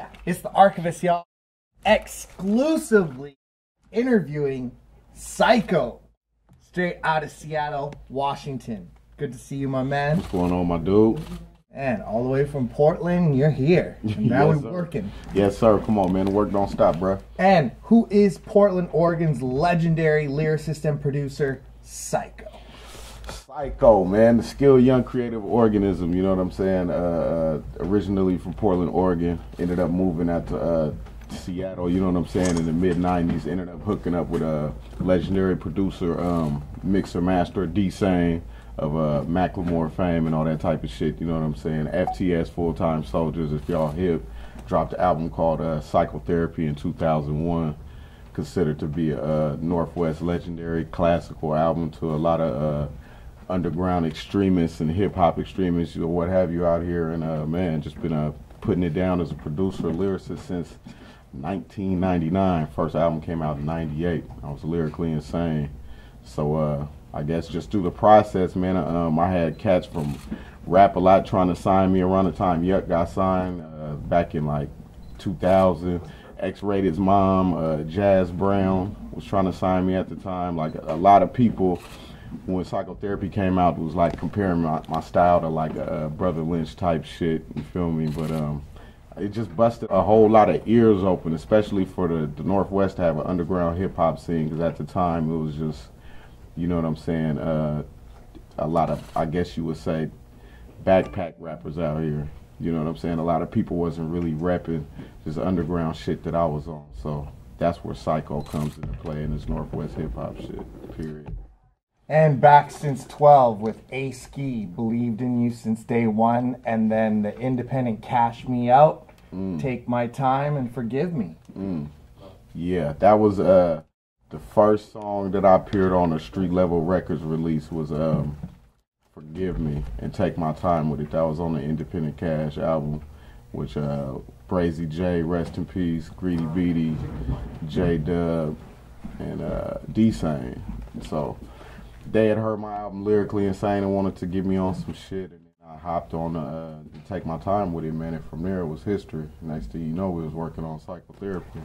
Yeah, it's the Archivist, y'all. Exclusively interviewing Syko, straight out of Seattle, Washington. Good to see you, my man. What's going on, my dude? And all the way from Portland, you're here. And now Yes, we're sir. working. Yes, sir. Come on, man. The work don't stop, bro. And who is Portland, Oregon's legendary lyricist and producer, Syko? Syko, man. The skilled young creative organism, you know what I'm saying? Originally from Portland, Oregon. Ended up moving out to Seattle, you know what I'm saying, in the mid-90s. Ended up hooking up with a legendary producer, mixer master, D-Sane, of Macklemore fame and all that type of shit, you know what I'm saying? FTS, Full-Time Soldiers, if y'all hip, dropped an album called Psychotherapy in 2001, considered to be a Northwest legendary classical album to a lot of underground extremists and hip-hop extremists or what have you out here, and man, just been putting it down as a producer, lyricist since 1999. First album came out in 98. I was lyrically insane. So I guess just through the process, man, I had cats from Rap A Lot trying to sign me around the time Yuck got signed back in like 2000. X-Rated's mom, Jazz Brown, was trying to sign me at the time. Like a lot of people, when Psychotherapy came out, was like comparing my style to like a Brother Lynch type shit, you feel me? But it just busted a whole lot of ears open, especially for the Northwest to have an underground hip-hop scene, because at the time it was just, you know what I'm saying, a lot of, I guess you would say, backpack rappers out here. You know what I'm saying? A lot of people wasn't really repping this underground shit that I was on. So that's where Syko comes into play in this Northwest hip-hop shit, period. And back since 12 with A-Ski, believed in you since day one, and then the independent Cash Me Out, Take My Time and Forgive Me. Yeah, that was the first song that I appeared on a Street Level Records release was Forgive Me and Take My Time with it. That was on the Independent Cash album, which Brazy J, rest in peace, Greedy Beatty, J Dub, and D-Sane. So they had heard my album Lyrically Insane and wanted to get me on some shit, and then I hopped on to Take My Time with it, man, and from there it was history. Next thing you know, we was working on Psychotherapy.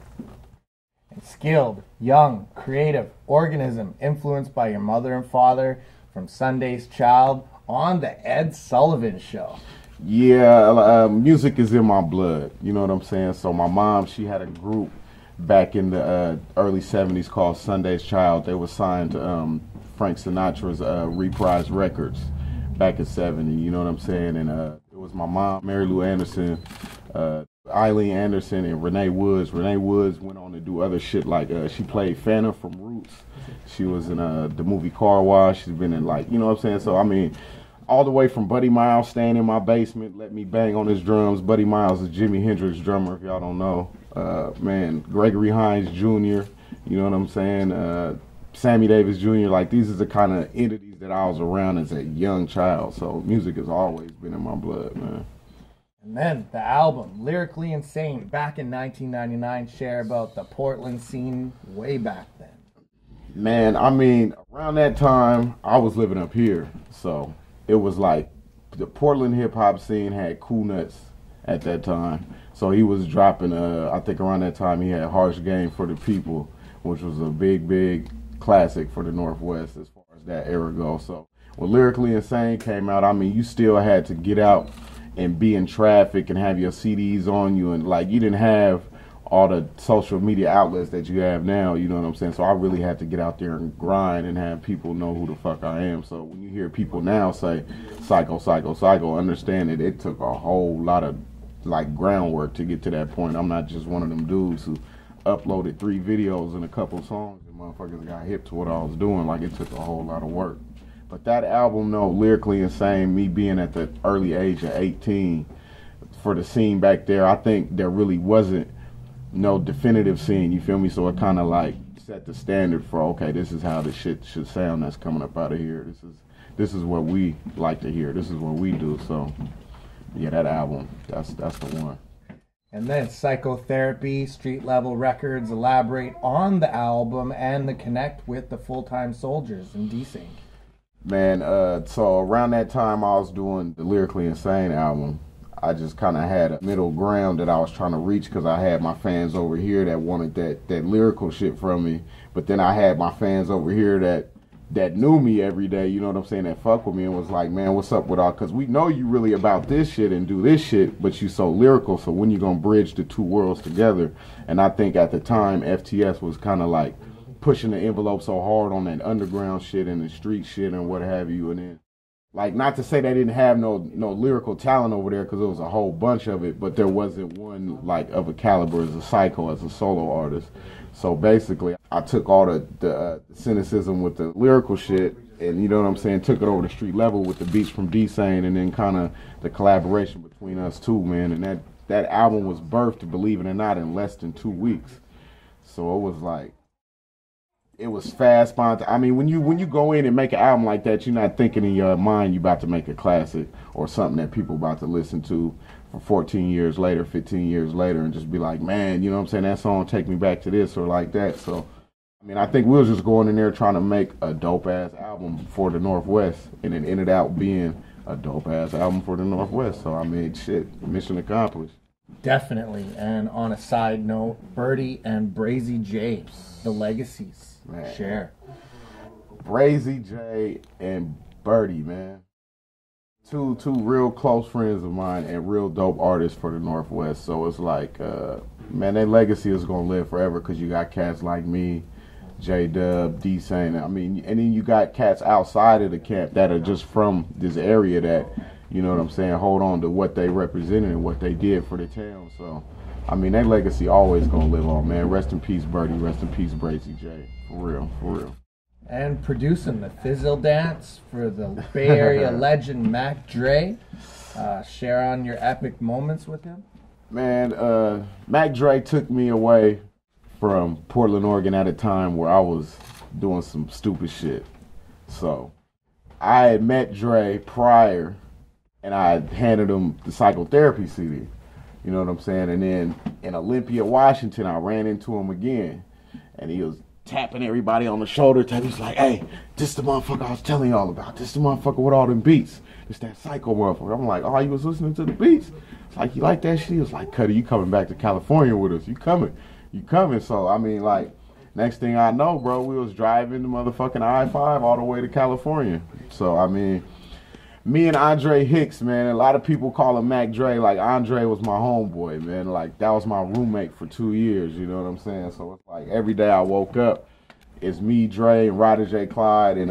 And skilled, young, creative organism influenced by your mother and father from Sunday's Child on the Ed Sullivan Show. Yeah, music is in my blood, you know what I'm saying? So my mom, she had a group back in the early 70s called Sunday's Child. They were signed to Frank Sinatra's Reprise Records back in 70, you know what I'm saying? And it was my mom, Mary Lou Anderson, Eileen Anderson, and Renee Woods. Renee Woods went on to do other shit like she played Fanta from Roots. She was in the movie Car Wash. She's been in like, you know what I'm saying? So I mean, all the way from Buddy Miles staying in my basement, let me bang on his drums. Buddy Miles is Jimi Hendrix drummer, if y'all don't know. Man, Gregory Hines Jr., you know what I'm saying? Sammy Davis Jr., like these are the kind of entities that I was around as a young child. So music has always been in my blood, man. And then the album, Lyrically Insane, back in 1999, share about the Portland scene way back then. Man, I mean, around that time, I was living up here. So it was like the Portland hip-hop scene had Cool Nuts at that time. So he was dropping, I think around that time, he had Harsh Game for the People, which was a big, big classic for the Northwest as far as that era goes. So when Lyrically Insane came out, I mean, you still had to get out and be in traffic and have your CDs on you, and like you didn't have all the social media outlets that you have now, you know what I'm saying? So I really had to get out there and grind and have people know who the fuck I am. So when you hear people now say Syko, Syko, Syko, understand that it took a whole lot of like groundwork to get to that point. I'm not just one of them dudes who uploaded 3 videos and a couple songs and motherfuckers got hip to what I was doing. Like it took a whole lot of work. But that album, no, Lyrically Insane, me being at the early age of 18, for the scene back there, I think there really wasn't no definitive scene, you feel me? So it kind of like set the standard for, okay, this is how the shit should sound that's coming up out of here. This is what we like to hear. This is what we do. So yeah, that album, that's the one. And then Psychotherapy, Street Level Records elaborate on the album and the connect with the Full-Time Soldiers and D-Sync. Man, so around that time I was doing the Lyrically Insane album, I just kind of had a middle ground that I was trying to reach because I had my fans over here that wanted that lyrical shit from me. But then I had my fans over here that knew me every day, you know what I'm saying, that fuck with me and was like, man, what's up with all, because we know you really about this shit and do this shit, but you so lyrical, so when you gonna bridge the two worlds together? And I think at the time, FTS was kind of like pushing the envelope so hard on that underground shit and the street shit and what have you, and then, like, not to say they didn't have no lyrical talent over there, because there was a whole bunch of it, but there wasn't one, like, of a caliber as a Syko, as a solo artist. So basically, I took all the cynicism with the lyrical shit and, you know what I'm saying, took it over the street level with the beats from D-Sane and then kind of the collaboration between us two, man. And that album was birthed, believe it or not, in less than 2 weeks. So it was like, it was fast, spontaneous. I mean, when you go in and make an album like that, you're not thinking in your mind you about to make a classic or something that people about to listen to for 14 years later, 15 years later, and just be like, man, you know what I'm saying, that song take me back to this or like that. So, I mean, I think we was just going in there trying to make a dope-ass album for the Northwest, and it ended out being a dope-ass album for the Northwest. So, I mean, shit, mission accomplished. Definitely. And on a side note, Birdie and Brazy J, the legacies. Man. Share. Brazy J and Birdie, man. Two real close friends of mine and real dope artists for the Northwest. So it's like, man, their legacy is going to live forever because you got cats like me, J-Dub, D-Sane. I mean, and then you got cats outside of the camp that are just from this area that, you know what I'm saying, hold on to what they represented and what they did for the town. So, I mean, their legacy always going to live on, man. Rest in peace, Birdie. Rest in peace, Brazy J. For real, for real. And producing the Fizzle Dance for the Bay Area legend Mac Dre. Share on your epic moments with him. Man, Mac Dre took me away from Portland, Oregon at a time where I was doing some stupid shit. So I had met Dre prior and I handed him the psychotherapy CD. You know what I'm saying? And then in Olympia, Washington, I ran into him again and he was tapping everybody on the shoulder. He's like, hey, this the motherfucker I was telling y'all about. This the motherfucker with all them beats. It's that Syko motherfucker. I'm like, oh, you was listening to the beats? It's like, you like that shit? He was like, Cuddy, you coming back to California with us. You coming. So, I mean, like, next thing I know, bro, we was driving the motherfucking I-5 all the way to California. So, I mean, me and Andre Hicks, man, a lot of people call him Mac Dre. Like, Andre was my homeboy, man. Like, that was my roommate for 2 years, you know what I'm saying? So, it's like, every day I woke up, it's me, Dre, and Ryder J. Clyde, and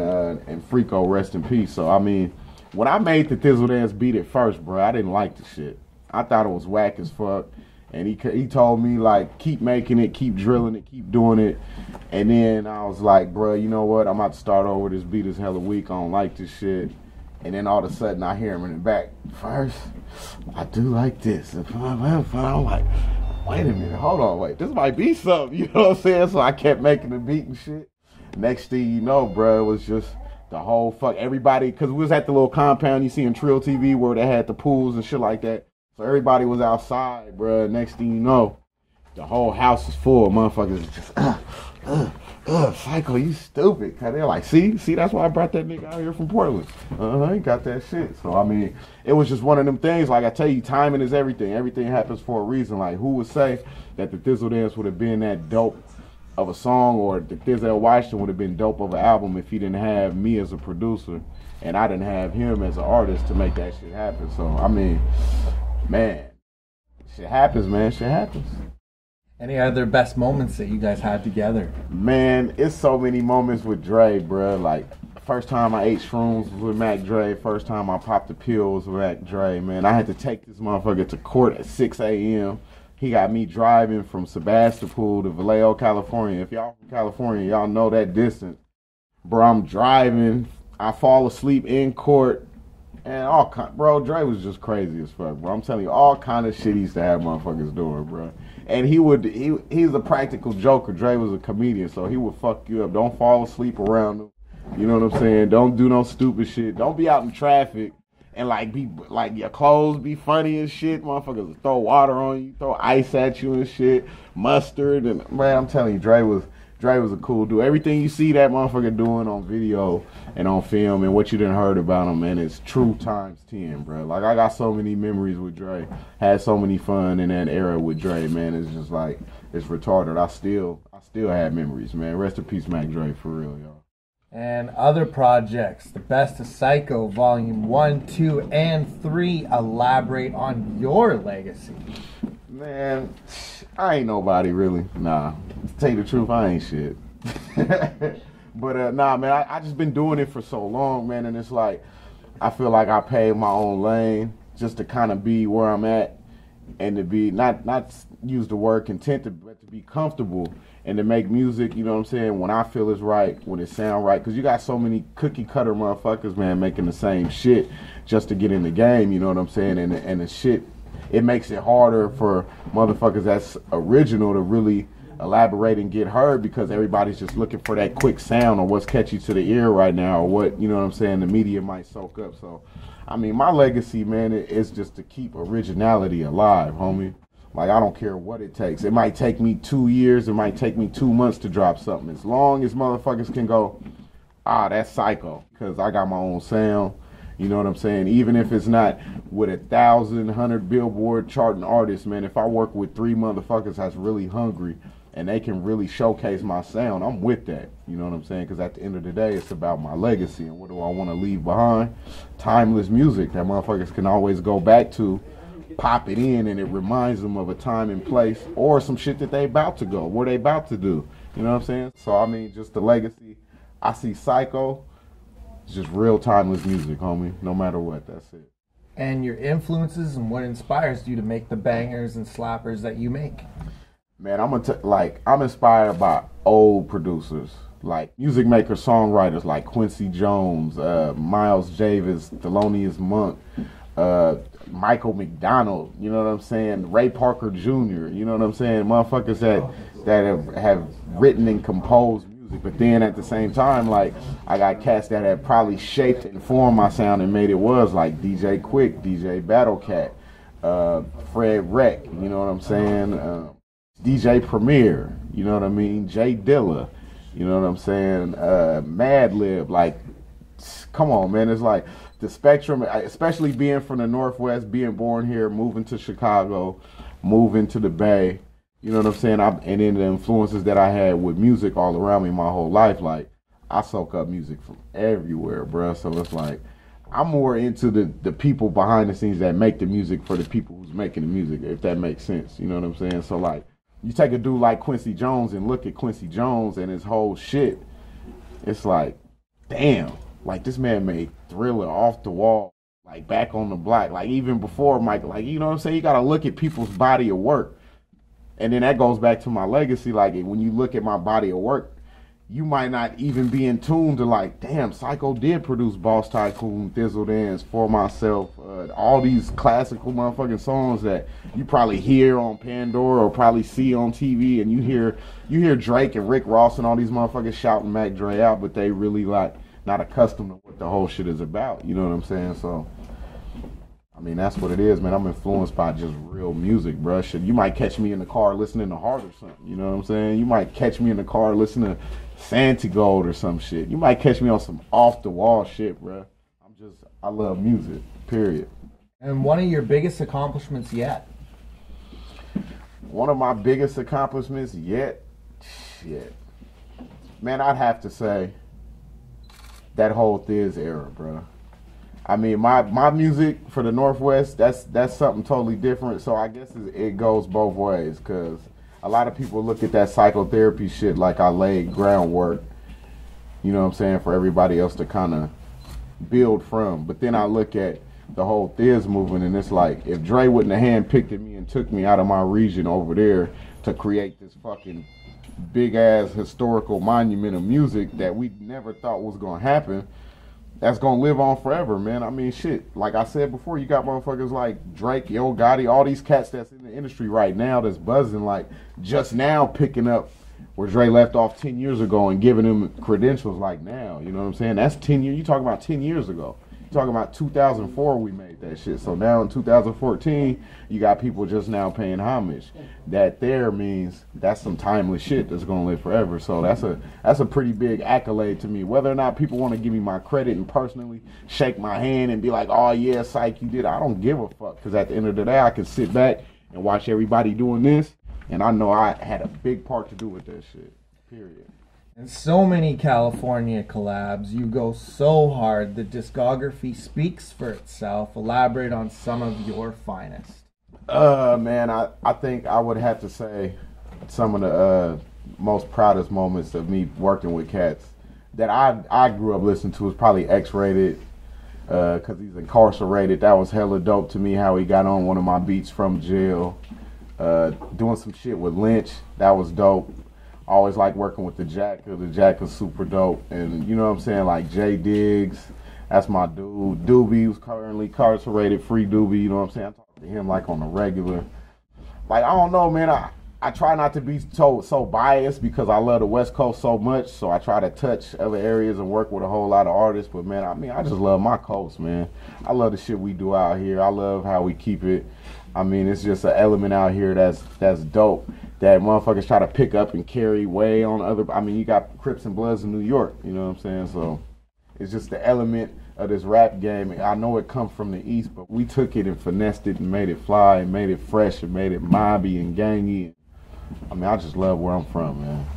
Frico, rest in peace. So, I mean, when I made the Thizzle Dance beat at first, bro, I didn't like the shit. I thought it was whack as fuck. And he told me, like, keep making it, keep drilling it, keep doing it. And then I was like, bro, you know what? I'm about to start over. This beat is hella weak. I don't like this shit. And then all of a sudden I hear him in the back. First, I do like this. And I'm like, wait a minute, hold on, wait. This might be something, you know what I'm saying? So I kept making the beat and shit. Next thing you know, bro, it was just the whole everybody, because we was at the little compound you see in Trill TV where they had the pools and shit like that. So everybody was outside, bro. Next thing you know, the whole house was full of motherfuckers just, Syko, you stupid. Cause they're like, see, that's why I brought that nigga out here from Portland. He got that shit. So, I mean, it was just one of them things. Like I tell you, timing is everything. Everything happens for a reason. Like, who would say that the Thizzle Dance would have been that dope of a song, or the Thizzle Washington would have been dope of an album if he didn't have me as a producer and I didn't have him as an artist to make that shit happen. So, I mean, man, shit happens, man. Shit happens. Any other best moments that you guys had together? Man, it's so many moments with Dre, bro. Like, first time I ate shrooms was with Mac Dre. First time I popped the pills with Mac Dre, man. I had to take this motherfucker to court at 6 a.m. He got me driving from Sebastopol to Vallejo, California. If y'all from California, y'all know that distance. Bro, I'm driving. I fall asleep in court. And bro, Dre was just crazy as fuck, bro. I'm telling you, all kind of shit he used to have motherfuckers doing, bro. And he's a practical joker. Dre was a comedian, so he would fuck you up. Don't fall asleep around him. You know what I'm saying? Don't do no stupid shit. Don't be out in traffic and be your clothes be funny and shit. Motherfuckers will throw water on you, throw ice at you and shit, mustard, and man, I'm telling you, Dre was Dre was a cool dude. Everything you see that motherfucker doing on video and on film and what you done heard about him, man, it's true times 10, bro. Like, I got so many memories with Dre. Had so many fun in that era with Dre, man. It's just like, it's retarded. I still have memories, man. Rest in peace, Mac Dre, for real, y'all. And other projects, The Best of Syko, Volume 1, 2, and 3, elaborate on your legacy. Man, I ain't nobody really. Nah, to tell you the truth, I ain't shit. But nah, man, I just been doing it for so long, man, and it's like I feel like I paved my own lane just to kind of be where I'm at and to be not use the word content, but to be comfortable and to make music. You know what I'm saying? When I feel it's right, when it sound right, because you got so many cookie cutter motherfuckers, man, making the same shit just to get in the game. You know what I'm saying? And the shit. It makes it harder for motherfuckers that's original to really elaborate and get heard because everybody's just looking for that quick sound or what's catchy to the ear right now or what, you know what I'm saying, the media might soak up. So, I mean, my legacy, man, is just to keep originality alive, homie. Like, I don't care what it takes. It might take me 2 years. It might take me 2 months to drop something. As long as motherfuckers can go, that's Syko, because I got my own sound. You know what I'm saying? Even if it's not with 1,100 Billboard charting artists, man, if I work with 3 motherfuckers that's really hungry and they can really showcase my sound, I'm with that. You know what I'm saying? Because at the end of the day, it's about my legacy and what do I want to leave behind? Timeless music that motherfuckers can always go back to, pop it in, and it reminds them of a time and place or some shit that they about to go, what they about to do. You know what I'm saying? So, I mean, just the legacy. I see Syko. It's just real timeless music, homie. No matter what, that's it. And your influences and what inspires you to make the bangers and slappers that you make. Man, I'm inspired by old producers, like music makers, songwriters like Quincy Jones, Miles Davis, Thelonious Monk, Michael McDonald. You know what I'm saying? Ray Parker Jr. You know what I'm saying? Motherfuckers that have written and composed. But then at the same time, like, I got cats that have probably shaped and formed my sound and made it was, like DJ Quick, DJ Battlecat, Fred Wreck, you know what I'm saying? DJ Premier, you know what I mean? Jay Dilla, you know what I'm saying? Madlib, like, come on, man. It's like the spectrum, especially being from the Northwest, being born here, moving to Chicago, moving to the Bay. You know what I'm saying? And then the influences that I had with music all around me my whole life, like, I soak up music from everywhere, bro. So it's like, I'm more into the people behind the scenes that make the music for the people who's making the music, if that makes sense. You know what I'm saying? So, like, you take a dude like Quincy Jones and look at Quincy Jones and his whole shit, it's like, damn, like, this man made Thriller, Off the Wall, like, Back on the Block, like, even before Michael, like, you know what I'm saying? You got to look at people's body of work. And then that goes back to my legacy. Like, when you look at my body of work, you might not even be in tune to, like, damn, Syko did produce Boss Tycoon, Thizzle Dance, For Myself, all these classical motherfucking songs that you probably hear on Pandora or probably see on TV, and you hear Drake and Rick Ross and all these motherfuckers shouting Mac Dre out, but they really, like, not accustomed to what the whole shit is about. You know what I'm saying? So, I mean, that's what it is, man. I'm influenced by just real music, bro. Shit, you might catch me in the car listening to Heart or something. You know what I'm saying? You might catch me in the car listening to Santigold or some shit. You might catch me on some off-the-wall shit, bro. I love music, period. And one of your biggest accomplishments yet? One of my biggest accomplishments yet? Shit. Man, I'd have to say that whole Thiz era, bro. I mean, my music for the Northwest, that's something totally different. So I guess it goes both ways, because a lot of people look at that psychotherapy shit like I laid groundwork, you know what I'm saying, for everybody else to kind of build from. But then I look at the whole Thiz movement, and it's like, if Dre wouldn't have handpicked me and took me out of my region over there to create this fucking big-ass historical monument of music that we never thought was going to happen, that's going to live on forever, man. I mean, shit, like I said before, you got motherfuckers like Drake, Yo Gotti, all these cats that's in the industry right now that's buzzing, like, just now picking up where Dre left off 10 years ago and giving them credentials like now, you know what I'm saying? That's 10 years, you talking about 10 years ago. Talking about 2004, we made that shit. So now in 2014, you got people just now paying homage. That there means that's some timeless shit that's gonna live forever. So that's a pretty big accolade to me. Whether or not people want to give me my credit and personally shake my hand and be like, "Oh yeah, psych, you did," I don't give a fuck. Because at the end of the day, I can sit back and watch everybody doing this, and I know I had a big part to do with that shit. Period. And so many California collabs. You go so hard. The discography speaks for itself. Elaborate on some of your finest. Man, I think I would have to say some of the most proudest moments of me working with cats that I grew up listening to was probably X-Rated, because he's incarcerated. That was hella dope to me how he got on one of my beats from jail. Doing some shit with Lynch, that was dope. I always like working with the Jack. The Jack is super dope. And you know what I'm saying? Like Jay Diggs, that's my dude. Doobie, who's currently incarcerated, free Doobie, you know what I'm saying? I talk to him like on the regular. Like, I don't know, man. I try not to be so biased because I love the West Coast so much. So I try to touch other areas and work with a whole lot of artists. But man, I just love my coast, man. I love the shit we do out here. I love how we keep it. I mean, it's just an element out here that's dope. That motherfuckers try to pick up and carry way on other. I mean, you got Crips and Bloods in New York, you know what I'm saying? So it's just the element of this rap game. I know it comes from the East, but we took it and finessed it and made it fly and made it fresh and made it mobby and gangy. I mean, I just love where I'm from, man.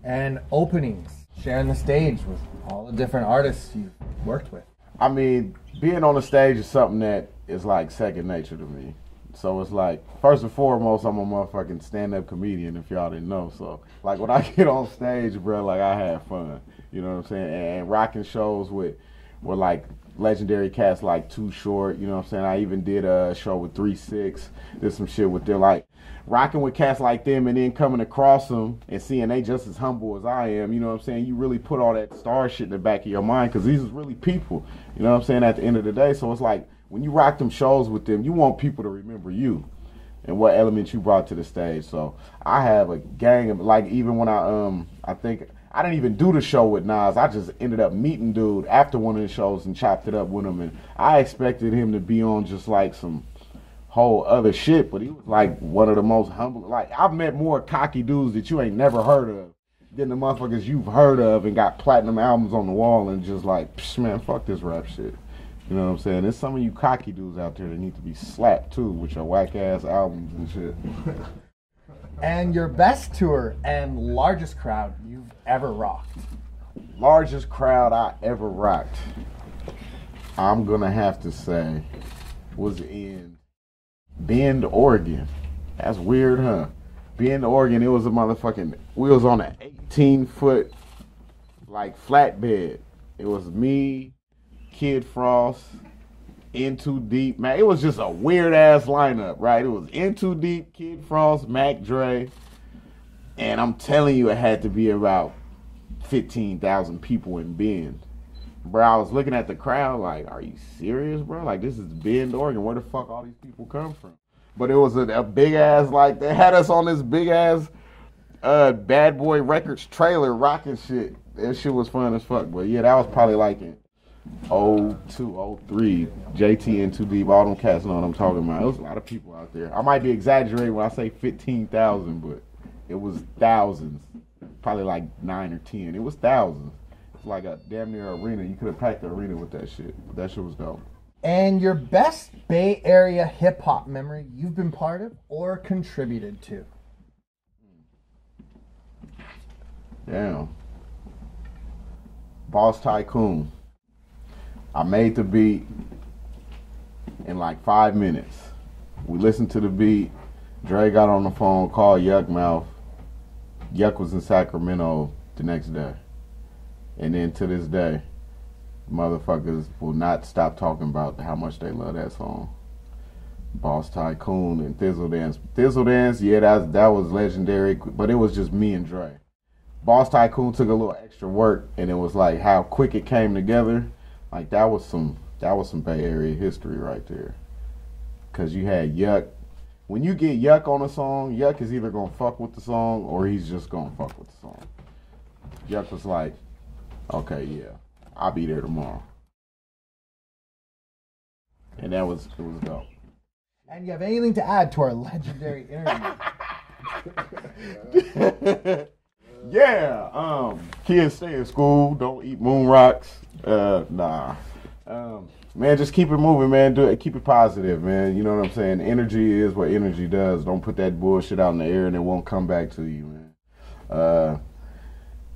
And openings, sharing the stage with all the different artists you've worked with. I mean, being on the stage is something that is like second nature to me. So it's like, first and foremost, I'm a motherfucking stand-up comedian, if y'all didn't know. So, like, when I get on stage, bro, like, I have fun. You know what I'm saying? And rocking shows with like, legendary cats like Too Short, you know what I'm saying? I even did a show with 3-6, did some shit with them. Like, rocking with cats like them and then coming across them and seeing they just as humble as I am, you know what I'm saying? You really put all that star shit in the back of your mind because these is really people, you know what I'm saying, at the end of the day. So it's like, when you rock them shows with them, you want people to remember you and what elements you brought to the stage. So I have a gang of, like, even when I think I didn't even do the show with Nas. I just ended up meeting dude after one of the shows and chopped it up with him. And I expected him to be on just like some whole other shit, but he was like one of the most humble. Like, I've met more cocky dudes that you ain't never heard of than the motherfuckers you've heard of and got platinum albums on the wall and just like, psh, man, fuck this rap shit. You know what I'm saying? There's some of you cocky dudes out there that need to be slapped too with your whack ass albums and shit. And your best tour and largest crowd you've ever rocked? Largest crowd I ever rocked, I'm gonna have to say, was in Bend, Oregon. That's weird, huh? Bend, Oregon, it was a motherfucking, we was on an 18-foot, like, flatbed. It was me, Kid Frost, In Too Deep. Man, it was just a weird ass lineup, right? It was In Too Deep, Kid Frost, Mac Dre, and I'm telling you, it had to be about 15,000 people in Bend. Bro, I was looking at the crowd like, are you serious, bro? Like, this is Bend, Oregon. Where the fuck all these people come from? But it was a big ass, like, they had us on this big ass Bad Boy Records trailer rocking shit. That shit was fun as fuck. But yeah, that was probably like in 02, 03, JT and Too Deep, all them cats know what I'm talking about. There was a lot of people out there. I might be exaggerating when I say 15,000, but it was thousands. Probably like 9 or 10. It was thousands. It's like a damn near arena. You could have packed the arena with that shit. But that shit was dope. And your best Bay Area hip-hop memory you've been part of or contributed to? Damn. Boss Tycoon. I made the beat in like 5 minutes. We listened to the beat. Dre got on the phone, called Yuck Mouth. Yuck was in Sacramento the next day. And then to this day, motherfuckers will not stop talking about how much they love that song. Boss Tycoon and Thizzle Dance. Thizzle Dance, yeah, that was legendary, but it was just me and Dre. Boss Tycoon took a little extra work, and it was like how quick it came together. Like, that was some Bay Area history right there. Cause you had Yuck. When you get Yuck on a song, Yuck is either gonna fuck with the song or he's just gonna fuck with the song. Yuck was like, okay, yeah, I'll be there tomorrow. And it was dope. And you have anything to add to our legendary interview? Yeah, kids stay in school, don't eat moon rocks. Nah. Man, just keep it moving, man. Keep it positive, man. You know what I'm saying? Energy is what energy does. Don't put that bullshit out in the air and it won't come back to you, man.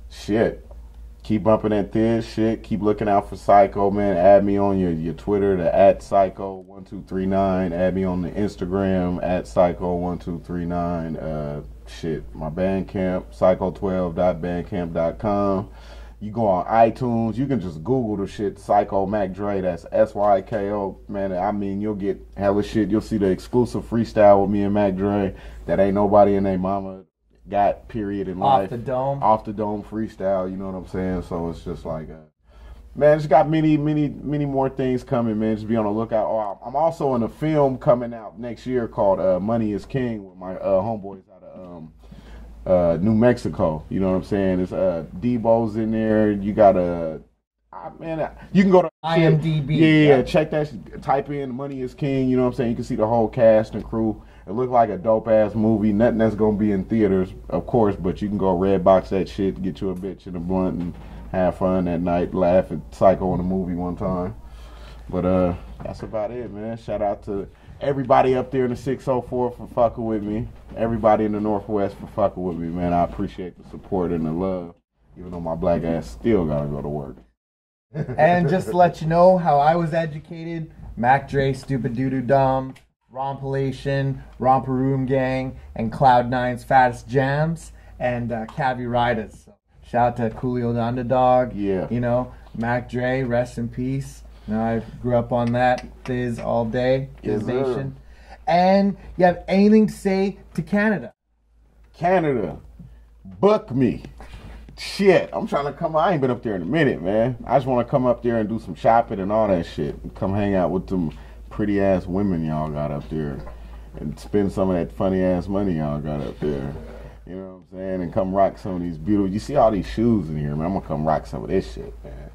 Shit. Keep bumping that thin shit. Keep looking out for Syko, man. Add me on your Twitter, the @Syko1239. Add me on the Instagram, @Syko1239. My Bandcamp, Syko12.bandcamp.com. You go on iTunes, you can just Google the shit, Syko Mac Dre, that's SYKO. Man, I mean, you'll get hella shit. You'll see the exclusive freestyle with me and Mac Dre that ain't nobody in their mama got, period, in life. Off the dome freestyle, you know what I'm saying? So it's just like, man, just got many more things coming, man. Just be on the lookout. Oh, I'm also in a film coming out next year called Money is King with my homeboys out of New Mexico. You know what I'm saying? It's Debo's in there. You got man, you can go to IMDb. Yeah, check that. Type in Money is King. You know what I'm saying? You can see the whole cast and crew. It looked like a dope-ass movie. Nothing that's going to be in theaters, of course, but you can go Redbox that shit, get you a bitch and a blunt, and have fun that night, laugh at Syko in the movie one time. But that's about it, man. Shout out to everybody up there in the 604 for fucking with me. Everybody in the Northwest for fucking with me, man. I appreciate the support and the love, even though my black ass still got to go to work. And just to let you know how I was educated, Mac Dre, Stupid Doo Doo Dumb, Rompilation, Romper Room Gang, and Cloud9's Fattest Jams, and Cavi Riders. So, shout out to Coolio the Underdog. Yeah. You know, Mac Dre, rest in peace. You know, I grew up on that. Fizz all day. Fizz Nation. And you have anything to say to Canada? Canada, book me. Shit, I'm trying to come. I ain't been up there in a minute, man. I just want to come up there and do some shopping and all that shit. Come hang out with them pretty ass women y'all got up there and spend some of that funny ass money y'all got up there. You know what I'm saying? And come rock some of these beautiful. You see all these shoes in here, man. I'm gonna come rock some of this shit, man.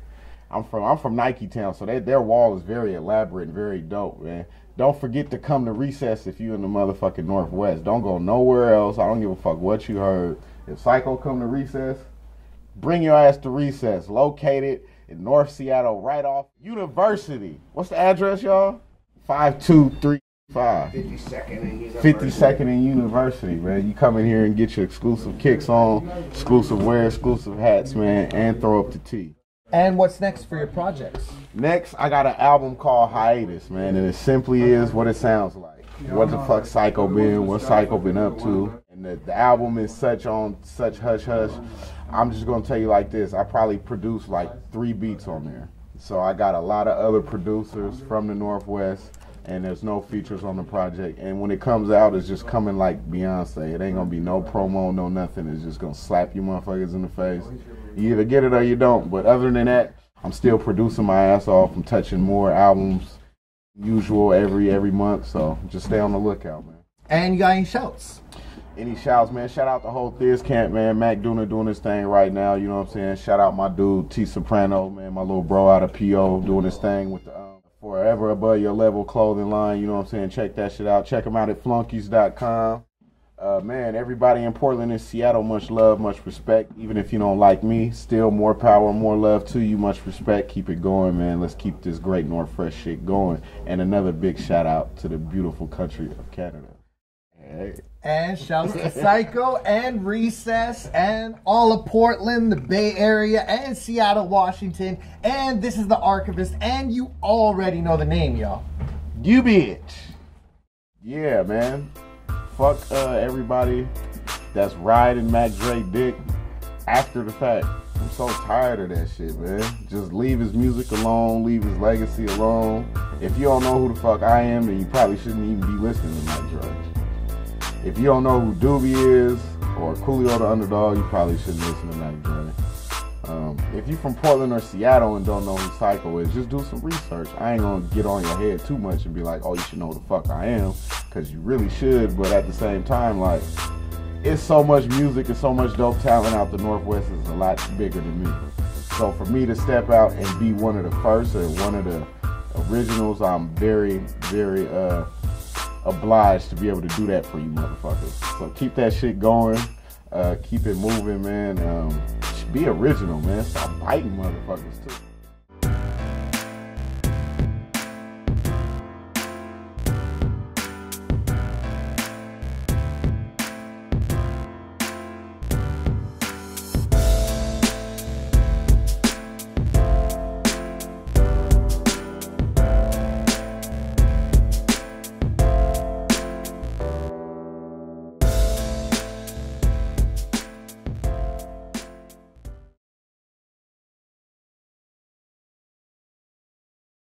I'm from Nike Town, so their wall is very elaborate and very dope, man. Don't forget to come to Recess if you in the motherfucking Northwest. Don't go nowhere else. I don't give a fuck what you heard. If Syko come to Recess, bring your ass to Recess. Located in North Seattle, right off University. What's the address, y'all? 5235. 52nd and University, man. You come in here and get your exclusive kicks on, exclusive wear, exclusive hats, man, and throw up the tea. And what's next for your projects? Next, I got an album called Hiatus, man, and it simply is what it sounds like. What the fuck Syko been, what Syko been up to. And the album is such hush-hush. I'm just going to tell you like this. I probably produced like 3 beats on there. So I got a lot of other producers from the Northwest, and there's no features on the project. And when it comes out, it's just coming like Beyonce. It ain't going to be no promo, no nothing. It's just going to slap you motherfuckers in the face. You either get it or you don't. But other than that, I'm still producing my ass off. I'm touching more albums, usual every month. So just stay on the lookout, man. And you got any shouts? Any shouts, man? Shout out the whole Thiz camp, man. Mac Duna doing his thing right now, you know what I'm saying? Shout out my dude, T Soprano, man, my little bro out of PO doing his thing with the Forever Above Your Level clothing line, you know what I'm saying? Check that shit out. Check them out at flunkies.com. Man, everybody in Portland and Seattle, much love, much respect. Even if you don't like me, still more power, more love to you, much respect. Keep it going, man. Let's keep this great Northwest shit going. And another big shout out to the beautiful country of Canada. Hey. And shouts to Syko and Recess and all of Portland, the Bay Area, and Seattle, Washington. And this is the Archivist, and you already know the name, y'all. You bitch. Yeah, man. Fuck everybody that's riding Mac Dre dick after the fact. I'm so tired of that shit, man. Just leave his music alone, leave his legacy alone. If you don't know who the fuck I am, then you probably shouldn't even be listening to Mac Dre. If you don't know who Doobie is or Coolio the Underdog, you probably shouldn't listen to Mac Dre. If you're from Portland or Seattle and don't know who Syko is, just do some research. I ain't gonna get on your head too much and be like, oh, you should know who the fuck I am, because you really should, but at the same time, like, it's so much music and so much dope talent out the Northwest is a lot bigger than me. So for me to step out and be one of the first or one of the originals. I'm very, very obliged to be able to do that for you motherfuckers. So keep that shit going. Keep it moving, man. Be original, man. Stop biting motherfuckers too.